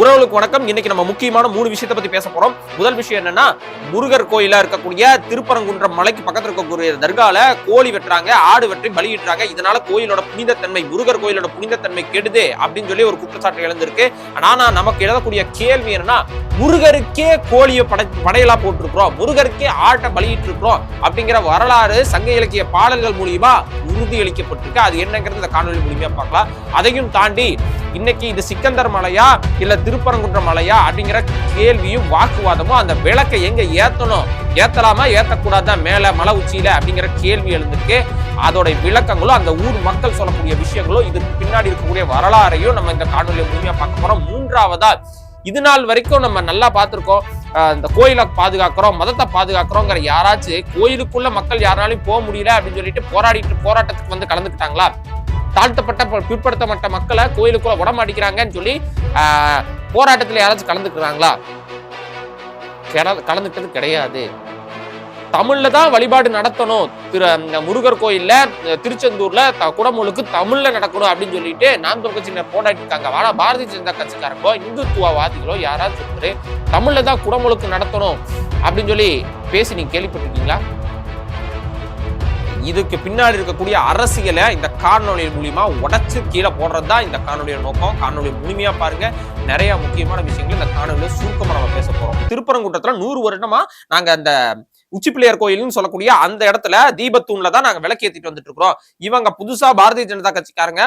உறவுகளுக்கு வணக்கம். இன்னைக்கு நம்ம முக்கியமான 3 விஷயத்தை பத்தி பேச போறோம். முதல் விஷயம் என்னன்னா, முருகர் கோயிலா இருக்கக்கூடிய திருப்பரங்குன்றம் மலைக்கு பக்கத்துல இருக்கக்கூடிய தர்கால கோழி வெட்டுறாங்க, ஆடு வெட்டி பலியிடுறாங்க. இதனால கோயிலோட புனிதத்தன்மை, முருகர் கோயிலோட புனிதத்தன்மை கெடுது அப்படின்னு சொல்லி ஒரு குற்றச்சாட்டு எழுந்திருக்கு. ஆனா நமக்கு எழுதக்கூடிய கேள்வி என்னன்னா, முருகருக்கே கோழியை படையலா போட்டிருக்கிறோம், முருகருக்கே ஆட்டை பலியிட்டு இருக்கிறோம் அப்படிங்கிற வரலாறு சங்க இலக்கிய பாடல்கள் மூலியமா உறுதியளிக்கப்பட்டிருக்கு. அது என்னங்கிறது இந்த காணொலி மூலியமா பார்க்கலாம். அதையும் தாண்டி இன்னைக்கு இது சிக்கந்தர் மலையா இல்ல திருப்பரங்குன்ற மலையா அப்படிங்கிற கேள்வியும் வாக்குவாதமும், அந்த விளக்கை எங்க ஏத்தணும், ஏத்தலாமா ஏத்தக்கூடாதா மேல மலை உச்சியில அப்படிங்கிற கேள்வி எழுந்திருக்கு. அதோட விளக்கங்களும் அந்த ஊர் மக்கள் சொல்லக்கூடிய விஷயங்களும் இதுக்கு பின்னாடி இருக்கக்கூடிய வரலாறையும் நம்ம இந்த காணொலியை முழுமையா பார்க்க போறோம். மூன்றாவதா, இது நாள் வரைக்கும் நம்ம நல்லா பார்த்திருக்கோம், இந்த கோயிலை பாதுகாக்கிறோம், மதத்தை பாதுகாக்கிறோங்கிற யாராச்சும் கோயிலுக்குள்ள மக்கள் யாராலையும் போக முடியல அப்படின்னு சொல்லிட்டு போராட்டத்துக்கு வந்து கலந்துக்கிட்டாங்களா? தாழ்த்தப்பட்ட பிற்படுத்தப்பட்ட மக்களை கோயிலுக்குள்ள உடமாடிக்கிறாங்கன்னு சொல்லி போராட்டத்துல யாராச்சும் கலந்துக்கிறாங்களா? கலந்துட்டது கிடையாது. தமிழ்ல தான் வழிபாடு நடத்தணும், முருகர் கோயில்ல திருச்செந்தூர்ல குடமுழுக்கு தமிழ்ல நடக்கணும் அப்படின்னு சொல்லிட்டு நாம் தமிழ் கட்சி போராடி இருக்காங்க. ஆனா பாரதிய ஜனதா கட்சிக்காரங்களோ இந்துத்துவவாதிகளோ யாராச்சும் தமிழ்ல தான் குடமுழுக்கு நடத்தணும் அப்படின்னு சொல்லி பேசி நீங்க கேள்விப்பட்டிருக்கீங்களா? இதுக்கு பின்னாடி இருக்கக்கூடிய அரசியலை இந்த காணொலி மூலியமா உடைச்சு கீழே போடுறதுதான் இந்த காணொலியோட நோக்கம். காணொலி முழுமையா பாருங்க, நிறைய முக்கியமான விஷயங்கள் இந்த காணொலியில சுருக்கமா நம்ம பேச போறோம். திருப்பரங்குன்றத்துல 100 வருடமா நாங்க அந்த உச்சி பிள்ளையார் கோயில்னு சொல்லக்கூடிய அந்த இடத்துல தீபத்தூண்ல தான் நாங்க விளக்கேத்திட்டு வந்துட்டு இருக்கிறோம். இவங்க புதுசா பாரதிய ஜனதா கட்சிக்காரங்க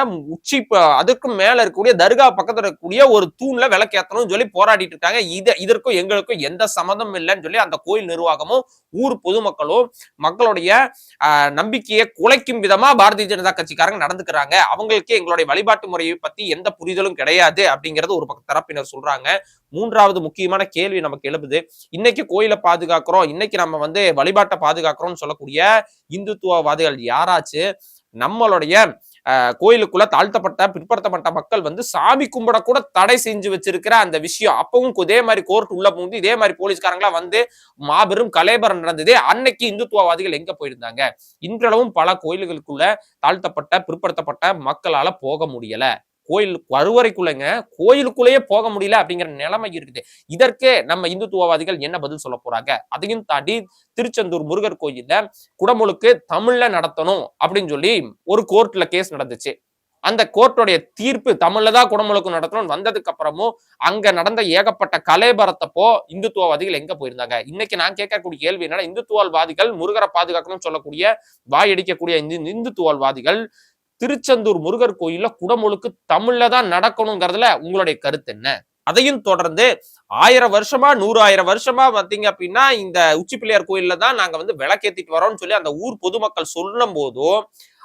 அதுக்கும் மேல இருக்கக்கூடிய தர்கா பக்கத்துல இருக்கக்கூடிய ஒரு தூண்ல விளக்கேத்தணும்னு சொல்லி போராடிட்டு இருக்காங்க. இதற்கும் எங்களுக்கும் எந்த சம்மந்தம் இல்லைன்னு சொல்லி அந்த கோயில் நிர்வாகமும் ஊர் பொதுமக்களும் மக்களுடைய நம்பிக்கையை குலைக்கும் விதமா பாரதிய ஜனதா கட்சிக்காரங்க நடந்துக்கிறாங்க. அவங்களுக்கு எங்களுடைய வழிபாட்டு முறையை பத்தி எந்த புரிதலும் கிடையாது அப்படிங்கறது ஒரு தரப்பினர் சொல்றாங்க. மூன்றாவது முக்கியமான கேள்வி நமக்கு எழுப்புது, இன்னைக்கு கோயிலை பாதுகாக்கிறோம், இன்னைக்கு நம்ம வந்து வழிபாட்டை பாதுகாக்கிறோம்னு சொல்லக்கூடிய இந்துத்துவவாதிகள் யாராச்சு நம்மளுடைய கோயிலுக்குள்ள தாழ்த்தப்பட்ட பிற்படுத்தப்பட்ட மக்கள் வந்து சாமி கும்பிட கூட தடை செஞ்சு வச்சிருக்கிற அந்த விஷயம் அப்பவும் இதே மாதிரி கோர்ட் உள்ள போகுது, இதே மாதிரி போலீஸ்காரங்களா வந்து மாபெரும் கலேபரம் நடந்தது. அன்னைக்கு இந்துத்துவவாதிகள் எங்க போயிருந்தாங்க? இன்றளவும் பல கோயில்களுக்குள்ள தாழ்த்தப்பட்ட பிற்படுத்தப்பட்ட மக்களால போக முடியல. கோயில் கருவறைக்குள்ளங்க கோயிலுக்குள்ளேயே போக முடியல அப்படிங்கிற நிலைமை இருக்குது. இதற்கு நம்ம இந்துத்துவவாதிகள் என்ன பதில் சொல்ல போறாங்க? அதையும் தாண்டி திருச்செந்தூர் முருகர் கோயில்ல குடமுழுக்கு தமிழ்ல நடத்தணும் அப்படின்னு சொல்லி ஒரு கோர்ட்ல கேஸ் நடந்துச்சு. அந்த கோர்ட்டோடைய தீர்ப்பு தமிழ்ல தான் குடமுழுக்கு நடத்தணும் வந்ததுக்கு அப்புறமும் அங்க நடந்த ஏகப்பட்ட கலேபரத்தப்போ இந்துத்துவவாதிகள் எங்க போயிருந்தாங்க? இன்னைக்கு நான் கேட்கக்கூடிய கேள்வி என்னன்னா, இந்துத்துவவாதிகள் முருகரை பாதுகாக்கணும்னு சொல்லக்கூடிய வாயடிக்கக்கூடிய இந்துத்துவவாதிகள் திருச்செந்தூர் முருகர் கோயில்ல குடமுழுக்கு தமிழ்ல தான் நடக்கணுங்கிறதுல உங்களுடைய கருத்து என்ன? அதையும் தொடர்ந்து 1000 வருஷமா 100,000 வருஷமா பார்த்தீங்க அப்படின்னா இந்த உச்சி பிள்ளையார் கோயில்ல தான் நாங்க வந்து விளக்கேத்திட்டு வரோம்னு சொல்லி அந்த ஊர் பொதுமக்கள் சொல்லும் போதும்,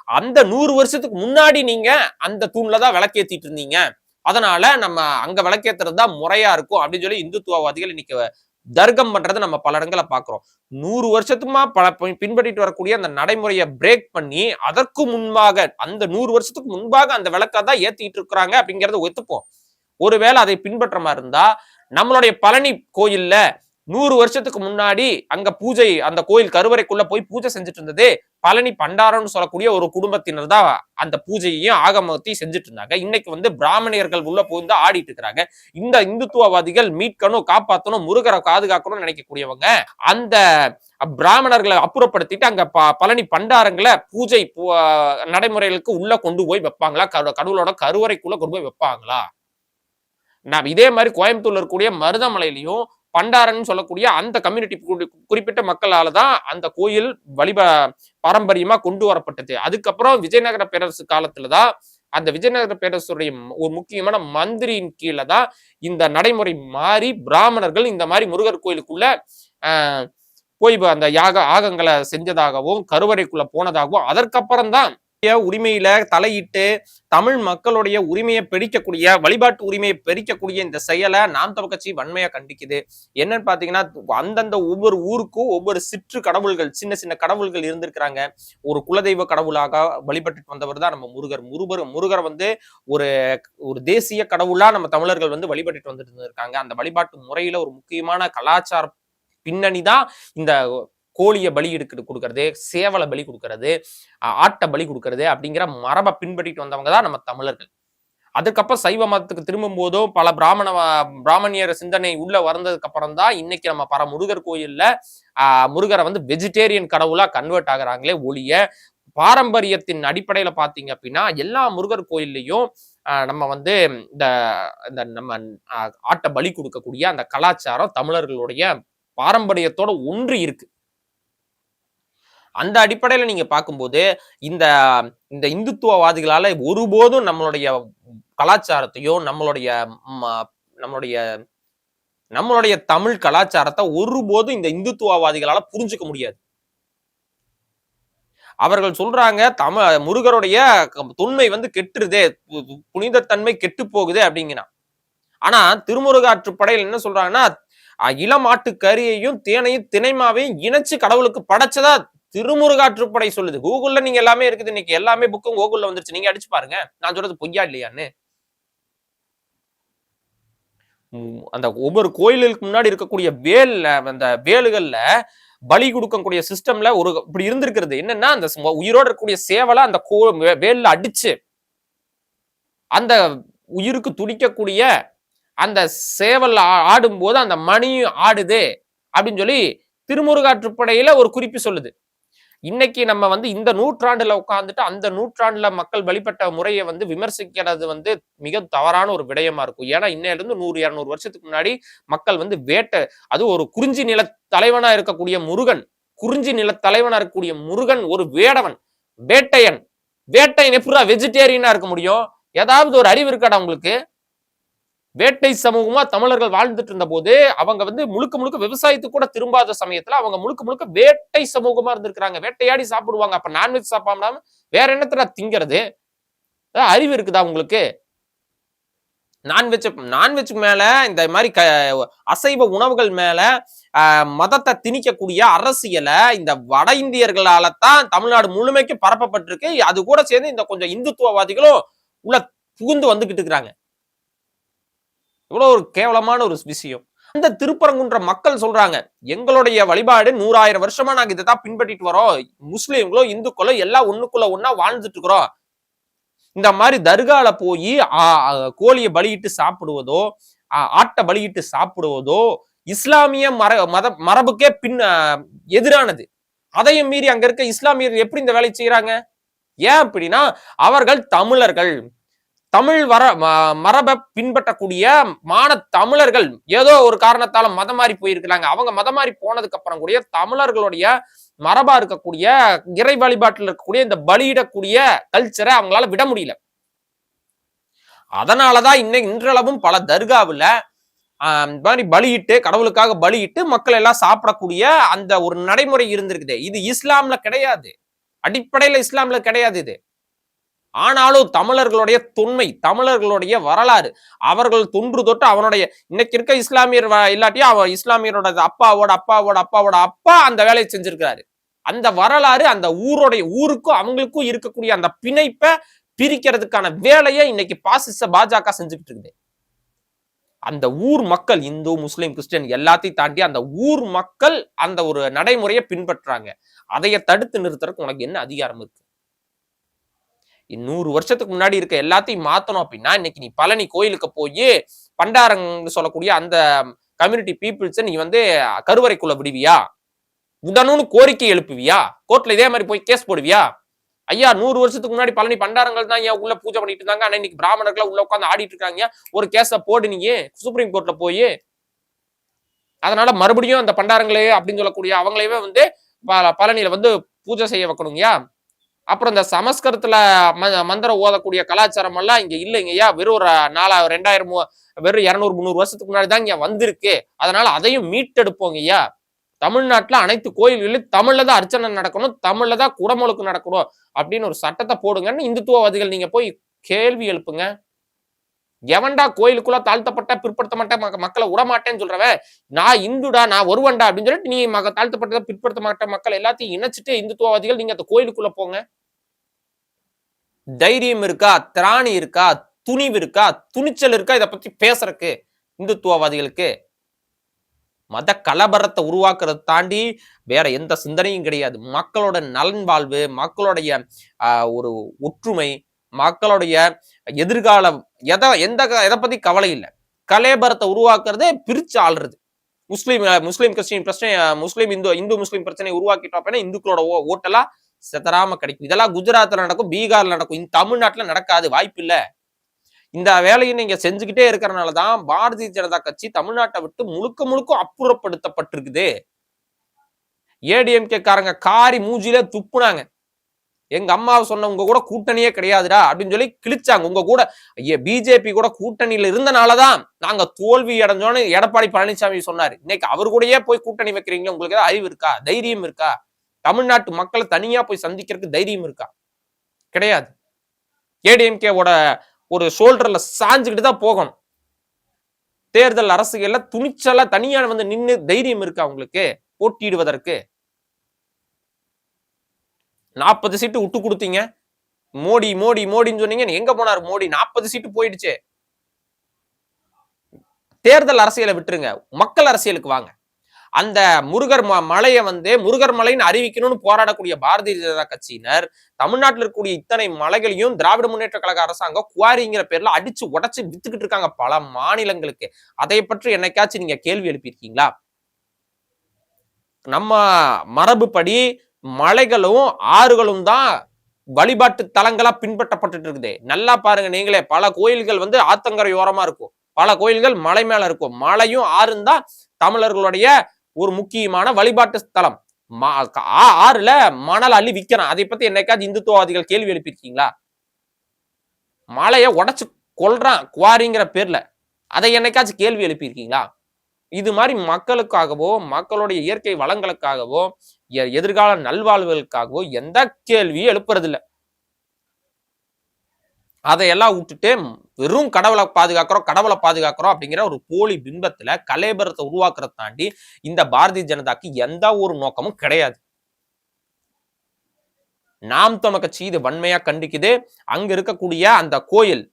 அந்த 100 வருஷத்துக்கு முன்னாடி நீங்க அந்த தூண்ல தான் விளக்கேத்திட்டு இருந்தீங்க, அதனால நம்ம அங்க விளக்கேத்துறது தான் முறையா இருக்கும் அப்படின்னு சொல்லி இந்துத்துவவாதிகள் இன்னைக்கு தர்க்கம் பண்றது நம்ம பல இடங்களை பாக்குறோம். 100 வருஷத்துமா பின்பற்றிட்டு வரக்கூடிய அந்த நடைமுறையை பிரேக் பண்ணி அதற்கு முன்பாக அந்த 100 வருஷத்துக்கு முன்பாக அந்த விளக்கதான் ஏத்திட்டு இருக்கிறாங்க அப்படிங்கறத ஒத்துப்போம். ஒருவேளை அதை பின்பற்ற மாதிரி இருந்தா நம்மளுடைய பழனி கோயில்ல 100 வருஷத்துக்கு முன்னாடி அங்க பூஜை, அந்த கோயில் கருவறைக்குள்ள போய் பூஜை செஞ்சுட்டு இருந்தது பழனி பண்டாரம்னு சொல்லக்கூடிய ஒரு குடும்பத்தினர் தான் அந்த பூஜையையும் ஆகமத்தையும் செஞ்சுட்டு இருந்தாங்க. இன்னைக்கு வந்து பிராமணியர்கள் உள்ள போய் ஆடிட்டு இருக்கிறாங்க. இந்த இந்துத்துவவாதிகள் மீட்கணும், காப்பாற்றணும், முருகரை பாதுகாக்கணும்னு நினைக்கக்கூடியவங்க அந்த பிராமணர்களை அப்புறப்படுத்திட்டு அங்க பழனி பண்டாரங்களை பூஜை நடைமுறைகளுக்கு உள்ள கொண்டு போய் வைப்பாங்களா? கடவுளோட கருவறைக்குள்ள கொண்டு போய் வைப்பாங்களா? நாம் இதே மாதிரி கோயம்புத்தூர்ல இருக்கக்கூடிய மருதமலையிலையும் பண்டாரன்னு சொல்லக்கூடிய அந்த கம்யூனிட்டி குறிப்பிட்ட மக்களால தான் அந்த கோயில் பாரம்பரியமா கொண்டு வரப்பட்டது. அதுக்கப்புறம் விஜயநகர பேரரசு காலத்துலதான் அந்த விஜயநகர பேரரசுடைய ஒரு முக்கியமான மந்திரியின் கீழே தான் இந்த நடைமுறை மாறி பிராமணர்கள் இந்த மாதிரி முருகர் கோயிலுக்குள்ள போய் அந்த ஆகங்களை செஞ்சதாகவும் கருவறைக்குள்ள போனதாகவும் அதற்கப்புறம் தான் உரிமையில தலையிட்டு தமிழ் மக்களுடைய உரிமையை பிடிக்கக்கூடிய வழிபாட்டு உரிமையை பிரிக்கக்கூடிய இந்த செயலை நாம் தமிழ் கட்சி வன்மையா கண்டிக்குது. என்னன்னு பாத்தீங்கன்னா, அந்தந்த ஒவ்வொரு ஊருக்கும் ஒவ்வொரு சிற்று கடவுள்கள், சின்ன சின்ன கடவுள்கள் இருந்திருக்கிறாங்க. ஒரு குலதெய்வ கடவுளாக வழிபட்டு வந்தவர் தான் நம்ம முருகர் வந்து ஒரு தேசிய கடவுளா நம்ம தமிழர்கள் வந்து வழிபட்டு வந்துட்டு இருக்காங்க. அந்த வழிபாட்டு முறையில ஒரு முக்கியமான கலாச்சார பின்னணிதான் இந்த கோழிய பலி கொடுக்கறது, சேவலை பலி கொடுக்கறது, ஆட்டை பலி கொடுக்கறது அப்படிங்கிற மரபை பின்பற்றிட்டு வந்தவங்க தான் நம்ம தமிழர்கள். அதுக்கப்புறம் சைவ மதத்துக்கு திரும்பும் போதும் பல பிராமணியர் சிந்தனை உள்ள வந்ததுக்கு அப்புறம் தான் இன்னைக்கு நம்ம பல முருகர் கோயில்ல முருகரை வந்து வெஜிடேரியன் கடவுளா கன்வெர்ட் ஆகுறாங்களே ஒழிய பாரம்பரியத்தின் அடிப்படையில பாத்தீங்க அப்படின்னா எல்லா முருகர் கோயில்லையும் நம்ம வந்து இந்த நம்ம ஆட்டை பலி கொடுக்கக்கூடிய அந்த கலாச்சாரம் தமிழர்களுடைய பாரம்பரியத்தோட ஒன்று இருக்கு. அந்த அடிப்படையில நீங்க பார்க்கும்போது இந்த இந்த இந்துத்துவவாதிகளால ஒருபோதும் நம்மளுடைய கலாச்சாரத்தையோ நம்மளுடைய தமிழ் கலாச்சாரத்தை ஒருபோதும் இந்த இந்துத்துவவாதிகளால புரிஞ்சுக்க முடியாது. அவர்கள் சொல்றாங்க முருகருடைய தொன்மை வந்து கெட்டுருதே, புனிதத்தன்மை கெட்டு போகுது அப்படிங்கிறான். ஆனா திருமுருகாற்றுப்படையில் என்ன சொல்றாங்கன்னா இளமாட்டு கறியையும் தேனையும் திணைமாவையும் இணைச்சு கடவுளுக்கு படைச்சதா திருமுருகாற்றுப்படை சொல்லுது. கூகுள்ல நீங்க எல்லாமே இருக்குது, இன்னைக்கு எல்லாமே புக்கும் கூகுள்ல வந்துருச்சு, நீங்க அடிச்சு பாருங்க நான் சொல்றது பொய்யா இல்லையான்னு. அந்த ஒவ்வொரு கோயிலுக்கு முன்னாடி இருக்கக்கூடிய அந்த வேலுகள்ல பலி கொடுக்கக்கூடிய சிஸ்டம்ல ஒரு இப்படி இருந்திருக்கிறது என்னன்னா, அந்த உயிரோடு இருக்கக்கூடிய சேவலை அந்த வேல்ல அடிச்சு அந்த உயிருக்கு துடிக்கக்கூடிய அந்த சேவல் ஆடும்போது அந்த மணியும் ஆடுது அப்படின்னு சொல்லி திருமுருகாற்றுப்படையில ஒரு குறிப்பு சொல்லுது. இன்னைக்கு நம்ம வந்து இந்த நூற்றாண்டுல உட்கார்ந்துட்டு அந்த நூற்றாண்டுல மக்கள் வழிபட்ட முறையை வந்து விமர்சிக்கிறது வந்து மிக தவறான ஒரு விடயமா இருக்கும். ஏன்னா இன்னையில இருந்து 100-200 வருஷத்துக்கு முன்னாடி மக்கள் வந்து அது ஒரு குறிஞ்சி நில தலைவனா இருக்கக்கூடிய முருகன், குறிஞ்சி நில தலைவனா இருக்கக்கூடிய முருகன் ஒரு வேடவன், வேட்டையன் எப்படா வெஜிடேரியனா இருக்க முடியும்? ஏதாவது ஒரு அறிவு இருக்காடா உங்களுக்கு? வேட்டை சமூகமா தமிழர்கள் வாழ்ந்துட்டு இருந்த போது அவங்க வந்து முழுக்க முழுக்க விவசாயத்துக்கு கூட திரும்பாத சமயத்துல அவங்க முழுக்க முழுக்க வேட்டை சமூகமா இருந்திருக்கிறாங்க. வேட்டையாடி சாப்பிடுவாங்க. அப்ப நான்வெஜ் சாப்பிடாம வேற என்னத்துல திங்கிறது? அறிவு இருக்குதா உங்களுக்கு? நான்வெஜ் மேல இந்த மாதிரி அசைவ உணவுகள் மேல மதத்தை திணிக்கக்கூடிய அரசியலை இந்த வட இந்தியர்களால தான் தமிழ்நாடு முழுமைக்கு பரப்பப்பட்டிருக்கு. அது கூட சேர்ந்து இந்த கொஞ்சம் இந்துத்துவவாதிகளும் உள்ள புகுந்து வந்துகிட்டு இருக்கிறாங்க. இவ்வளவு ஒரு கேவலமான ஒரு விஷயம். அந்த திருப்பரங்குன்ற மக்கள் சொல்றாங்க எங்களுடைய வழிபாடு 100,000 வருஷமா நாங்க இதை தான் பின்பற்றிட்டு வரோம். முஸ்லீம்களோ இந்துக்களோ எல்லாம் ஒண்ணுக்குள்ள ஒன்னா வாழ்ந்துட்டு இருக்கிறோம். இந்த மாதிரி தர்கால போய் கோழியை பலியிட்டு சாப்பிடுவதோ ஆட்டை பலியிட்டு சாப்பிடுவதோ இஸ்லாமிய மரபுக்கே எதிரானது. அதையும் மீறி அங்க இருக்க இஸ்லாமியர்கள் எப்படி இந்த வேலை செய்யறாங்க? ஏன் அப்படின்னா அவர்கள் தமிழர்கள், தமிழ் மரபை பின்பற்றக்கூடிய தமிழர்கள் ஏதோ ஒரு காரணத்தால மதம் மாறி போயிருக்கிறாங்க. அவங்க மதம் மாறி போனதுக்கு அப்புறம் கூட தமிழர்களுடைய மரபா இருக்கக்கூடிய இறை வழிபாட்டில் இருக்கக்கூடிய இந்த பலியிடக்கூடிய கல்ச்சரை அவங்களால விட முடியல. அதனாலதான் இன்றளவும் பல தர்காவுல மாதிரி பலியிட்டு கடவுளுக்காக பலியிட்டு மக்கள் எல்லாம் சாப்பிடக்கூடிய அந்த ஒரு நடைமுறை இருந்திருக்குது. இது இஸ்லாம்ல கிடையாது, அடிப்படையில இஸ்லாம்ல கிடையாது இது. ஆனாலும் தமிழர்களுடைய தொன்மை, தமிழர்களுடைய வரலாறு, அவர்கள் தொன்று தொட்டு அவனுடைய இன்னைக்கு இருக்க இஸ்லாமியர் இல்லாட்டியும் அவன் இஸ்லாமியரோட அப்பாவோட அப்பாவோட அப்பாவோட அப்பா அந்த வேலையை செஞ்சிருக்கிறாரு. அந்த வரலாறு அந்த ஊருக்கும் அவங்களுக்கும் இருக்கக்கூடிய அந்த பிணைப்பை பிரிக்கிறதுக்கான வேலையை இன்னைக்கு பாசிச பாஜக செஞ்சுக்கிட்டு இருக்குது. அந்த ஊர் மக்கள் இந்து முஸ்லிம் கிறிஸ்டியன் எல்லாத்தையும் தாண்டி அந்த ஊர் மக்கள் அந்த ஒரு நடைமுறையை பின்பற்றுறாங்க. அதைய தடுத்து நிறுத்துறதுக்கு உனக்கு என்ன அதிகாரம் இருக்கு? 100 வருஷத்துக்கு முன்னாடி இருக்க எல்லாத்தையும் மாத்தணும் அப்படின்னா இன்னைக்கு நீ பழனி கோயிலுக்கு போய் பண்டாரங்க சொல்லக்கூடிய அந்த கம்யூனிட்டி பீப்புள்ஸ் நீ வந்து கருவறைக்குள்ள விடுவியா? உடனும் கோரிக்கை எழுப்புவியா? கோர்ட்ல இதே மாதிரி போய் கேஸ் போடுவியா? ஐயா 100 வருஷத்துக்கு முன்னாடி பழனி பண்டாரங்கள் தான் ஏன் உள்ள பூஜை பண்ணிட்டு இருந்தாங்க, ஆனா இன்னைக்கு பிராமணர்கள் உள்ள உட்காந்து ஆடிட்டு இருக்காங்க, ஒரு கேஸ போடு நீங்க சுப்ரீம் கோர்ட்ல போய். அதனால மறுபடியும் அந்த பண்டாரங்களே அப்படின்னு சொல்லக்கூடிய அவங்களையே வந்து பழனியில வந்து பூஜை செய்ய வைக்கணுங்கயா. அப்புறம் இந்த சமஸ்கிருதத்துல மந்திரம் ஓதக்கூடிய கலாச்சாரம் எல்லாம் இங்க இல்லைங்கய்யா, வெறும் ஒரு 2000 வெறும் 200-300 வருஷத்துக்கு முன்னாடி தான் இங்க வந்திருக்கு. அதனால அதையும் மீட்டெடுப்போங்கய்யா. தமிழ்நாட்டுல அனைத்து கோயில்களிலும் தமிழ்ல தான் அர்ச்சனை நடக்கணும், தமிழ்ல தான் குடமுழுக்கு நடக்கணும் அப்படின்னு ஒரு சட்டத்தை போடுங்கன்னு இந்துத்துவவாதிகள் நீங்க போய் கேள்வி எழுப்புங்க. எவன்டா கோயிலுக்குள்ள தாழ்த்தப்பட்ட பிற்படுத்தப்பட்ட மக்களை விடமாட்டேன்னு சொல்றவன் நான் இந்துடா நான் ஒருவன்டா அப்படின்னு சொல்லிட்டு நீ தாழ்த்தப்பட்ட பிற்படுத்தப்பட்ட மக்கள் எல்லாத்தையும் இணைச்சிட்டு இந்துத்துவவாதிகள் நீங்க அந்த கோயிலுக்குள்ள போங்க. தைரியம் இருக்கா, திராணி இருக்கா, துணிவு இருக்கா, துணிச்சல் இருக்கா இதை பத்தி பேசுறதுக்கு இந்துத்துவவாதிகளுக்கு? மத கலவரத்தை உருவாக்குறதை தாண்டி வேற எந்த சிந்தனையும் கிடையாது. மக்களோட நலன் வாழ்வு, மக்களுடைய ஒரு ஒற்றுமை, மக்களுடைய எதை பத்தி கவலை இல்லை. கலேபரத்தை உருவாக்குறதே பிரிச்சு ஆள்றது. முஸ்லீம் கிறிஸ்டின் பிரச்சனை, இந்து முஸ்லீம் பிரச்சனை உருவாக்கிட்டோம் அப்படின்னா இந்துக்களோட ஓட்டெல்லாம் செதறாம கிடைக்கும். இதெல்லாம் குஜராத்ல நடக்கும், பீகார்ல நடக்கும். இந்த தமிழ்நாட்டுல நடக்காது, வாய்ப்பு இல்ல. இந்த வேலையை நீங்க செஞ்சுக்கிட்டே இருக்கிறனாலதான் பாரதிய ஜனதா கட்சி தமிழ்நாட்டை விட்டு முழுக்க முழுக்க அப்புறப்படுத்தப்பட்டிருக்குது. ஏடிஎம்கே காரங்க காரி மூஞ்சில துப்புனாங்க. எங்க அம்மாவை சொன்ன உங்க கூட கூட்டணியே கிடையாதுடா அப்படின்னு சொல்லி கிழிச்சாங்க. உங்க கூட பிஜேபி கூட கூட்டணியில இருந்தனாலதான் நாங்க தோல்வி அடைஞ்சோன்னு எடப்பாடி பழனிசாமி சொன்னாரு. இன்னைக்கு அவர் கூடயே போய் கூட்டணி வைக்கிறீங்க. உங்களுக்கு ஏதாவது அறிவு இருக்கா? தைரியம் இருக்கா? தமிழ்நாட்டு மக்களை தனியா போய் சந்திக்கிறதுக்கு தைரியம் இருக்கா? கிடையாது. ஏடிஎம்கேவோட ஒரு ஷோல்டர்ல சாஞ்சுக்கிட்டு தான் போகணும். தேர்தல் அரசியல்ல துணிச்சலா தனியா வந்து நின்று தைரியம் இருக்கா உங்களுக்கு போட்டியிடுவதற்கு? 40 சீட்டு விட்டு கொடுத்தீங்க. மோடி மோடி மோடின்னு சொன்னீங்க. எங்க போனார் மோடி? 40 சீட்டு போயிடுச்சு. தேர்தல் அரசியலை விட்டுருங்க, மக்கள் அரசியலுக்கு வாங்க. அந்த முருகர் மலையை வந்து முருகர் மலைன்னு அறிவிக்கணும்னு போராடக்கூடிய பாரதிய ஜனதா கட்சியினர் தமிழ்நாட்டில் இருக்கக்கூடிய இத்தனை மலைகளையும் திராவிட முன்னேற்ற கழக அரசாங்கம் குவாரிங்கிற பேர்ல அடிச்சு உடைச்சு வித்துக்கிட்டு இருக்காங்க பல மாநிலங்களுக்கு. அதை பற்றி என்னைக்காச்சும் நீங்க கேள்வி எழுப்பியிருக்கீங்களா? நம்ம மரபுப்படி மலைகளும் ஆறுகளும் தான் வழிபாட்டு தலங்களா பின்பற்றப்பட்டு இருக்குது. நல்லா பாருங்க நீங்களே, பல கோயில்கள் வந்து ஆத்தங்கரை ஓரமா இருக்கும், பல கோயில்கள் மலை மேல இருக்கும். மலையும் ஆறும் தான் தமிழர்களுடைய ஒரு முக்கியமான வழிபாட்டு ஸ்தலம். ஆறுல மணல் அள்ளி விற்கிறான். அதை பத்தி என்னைக்காச்சும் இந்துத்துவவாதிகள் கேள்வி எழுப்பியிருக்கீங்களா? மலையை உடைச்சு கொல்றான் குவாரிங்கிற பேர்ல. அதை என்னைக்காச்சும் கேள்வி எழுப்பியிருக்கீங்களா? இது மாதிரி மக்களுக்காகவோ மக்களுடைய இயற்கை வளங்களுக்காகவோ எதிர்கால நல்வாழ்வுகளுக்காகவோ எந்த கேள்வியும் எழுப்புறதில்லை. அதையெல்லாம் விட்டுட்டு வெறும் கடவுளை பாதுகாக்கிறோம் அப்படிங்கிற ஒரு போலி பிம்பத்துல கலேபரத்தை உருவாக்குறத தாண்டி இந்த பாரதிய ஜனதாக்கு எந்த ஒரு நோக்கமும் கிடையாது. நாம் தமிழர் கட்சி இது வன்மையா கண்டிக்குது. அங்க இருக்கக்கூடிய அந்த கோயில்,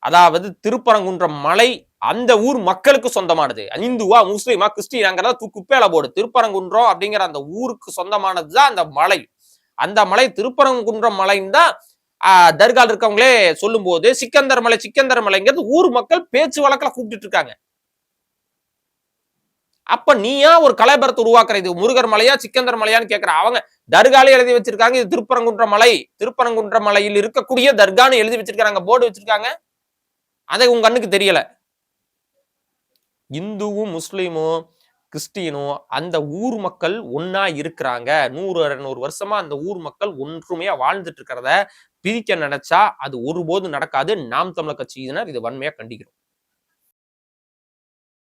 அதாவது திருப்பரங்குன்றம் மலை, அந்த ஊர் மக்களுக்கு சொந்தமானது. இந்துவா முஸ்லீமா கிறிஸ்டினாங்கிறத குப்பையில போடு. திருப்பரங்குன்றம் அப்படிங்கிற அந்த ஊருக்கு சொந்தமானதுதான் அந்த மலை. அந்த மலை திருப்பரங்குன்றம் மலைன்னு தான் தர்கால் இருக்கவங்களே சொல்லும் போது சிக்கந்தர் மலைங்கிறது ஊர் மக்கள் பேச்சு வழக்கில் கூப்பிட்டு இருக்காங்க. அப்ப நீயா ஒரு கலைபரத்தை உருவாக்குற? இது முருகர் மலையா சிக்கந்தர் மலையான்னு கேட்கிற. அவங்க தர்காலே எழுதி வச்சிருக்காங்க இது திருப்பரங்குன்ற மலையில் இருக்கக்கூடிய தர்கான்னு எழுதி வச்சிருக்காங்க, போர்டு வச்சிருக்காங்க. அதை உங்க கண்ணுக்கு தெரியல. இந்துவும் முஸ்லீமும் கிறிஸ்டியனும் அந்த ஊர் மக்கள் ஒன்னா இருக்கிறாங்க. 100-200 வருஷமா அந்த ஊர் மக்கள் ஒன்றுமையா வாழ்ந்துட்டு இருக்கிறத பிரிக்க நினைச்சா அது ஒருபோதும் நடக்காது. நாம் தமிழர் கட்சியினர் இது வன்மையா கண்டிக்கிறோம்.